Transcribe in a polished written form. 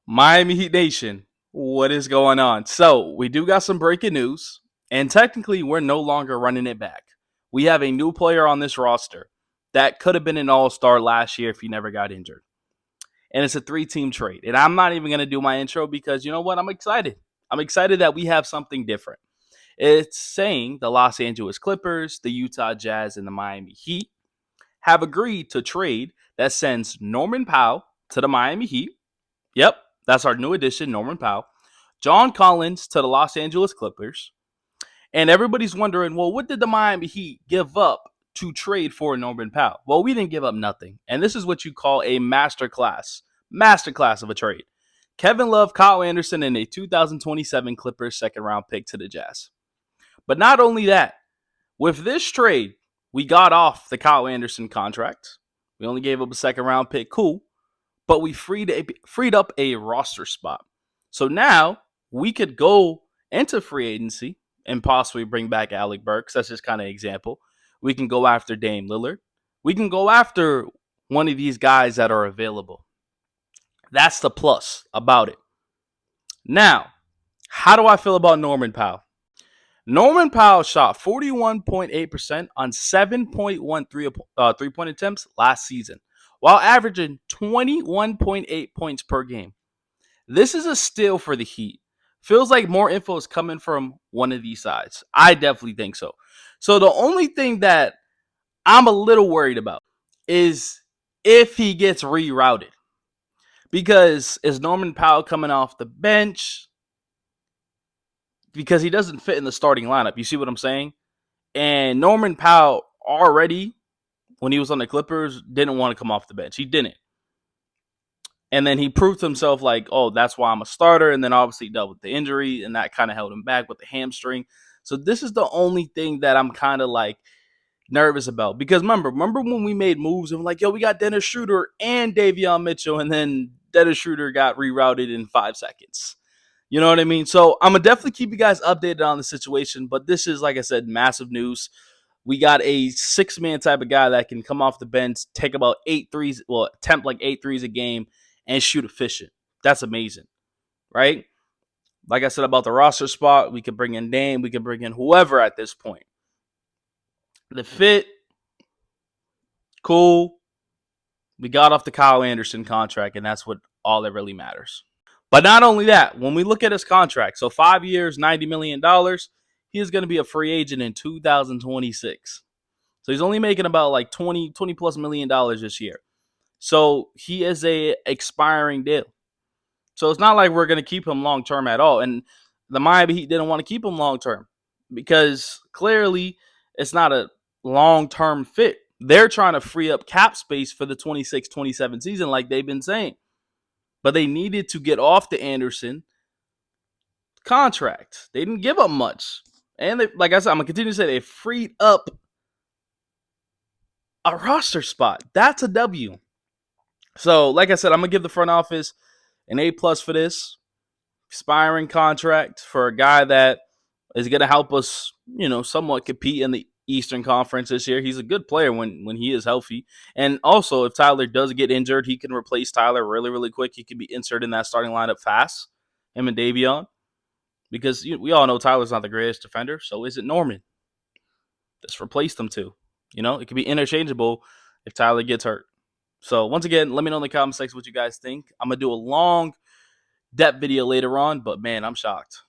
Miami Heat Nation, what is going on? So, we do got some breaking news, and technically, we're no longer running it back. We have a new player on this roster that could have been an all star last year if he never got injured. And it's a 3-team trade. And I'm not even going to do my intro because you know what? I'm excited. I'm excited that we have something different. It's saying the Los Angeles Clippers, the Utah Jazz, and the Miami Heat have agreed to trade that sends Norman Powell to the Miami Heat. Yep, that's our new addition, Norman Powell. John Collins to the Los Angeles Clippers. And everybody's wondering, well, what did the Miami Heat give up to trade for Norman Powell? Well, we didn't give up nothing. And this is what you call a masterclass of a trade. Kevin Love, Kyle Anderson, and a 2027 Clippers second round pick to the Jazz. But not only that, with this trade, we got off the Kyle Anderson contract. We only gave up a second round pick. Cool. But we freed up a roster spot. So now we could go into free agency and possibly bring back Alec Burks. That's just kind of an example. We can go after Dame Lillard. We can go after one of these guys that are available. That's the plus about it. Now, how do I feel about Norman Powell? Norman Powell shot 41.8% on 7.1 three-point attempts last season, while averaging 21.8 points per game. This is a steal for the Heat. Feels like more info is coming from one of these sides. I definitely think so. So the only thing that I'm a little worried about is if he gets rerouted. Because is Norman Powell coming off the bench? Because he doesn't fit in the starting lineup. You see what I'm saying? And Norman Powell already, when he was on the Clippers, didn't want to come off the bench. He didn't. And then he proved to himself like, oh, that's why I'm a starter. And then obviously dealt with the injury, and that kind of held him back with the hamstring. So this is the only thing that I'm kind of like nervous about. Because remember when we made moves and we're like, yo, we got Dennis Schroeder and Davion Mitchell, and then Dennis Schroeder got rerouted in 5 seconds. You know what I mean? So I'm going to definitely keep you guys updated on the situation. But this is, like I said, massive news. We got a 6-man type of guy that can come off the bench, take about 8 threes, well, attempt like 8 threes a game, and shoot efficient. That's amazing, right? Like I said about the roster spot, we could bring in Dame, we could bring in whoever at this point. The fit, cool. We got off the Kyle Anderson contract, and that's what all that really matters. But not only that, when we look at his contract, so 5 years, $90 million, he is going to be a free agent in 2026. So he's only making about like $20 plus million this year. So he is a expiring deal. So it's not like we're going to keep him long term at all. And the Miami Heat didn't want to keep him long term because clearly it's not a long term fit. They're trying to free up cap space for the 26-27 season like they've been saying. But they needed to get off the Anderson contract. They didn't give up much. And they, like I said, I'm going to continue to say they freed up a roster spot. That's a W. So, like I said, I'm going to give the front office an A+ for this expiring contract for a guy that is going to help us, somewhat compete in the Eastern Conference this year. He's a good player when he is healthy. And also, if Tyler does get injured, he can replace Tyler really, really quick. He can be inserted in that starting lineup fast, him and Davion. Because we all know Tyler's not the greatest defender, so is it Norman? Just replace them two. It can be interchangeable if Tyler gets hurt. So once again, let me know in the comment section what you guys think. I'm going to do a long depth video later on, but man, I'm shocked.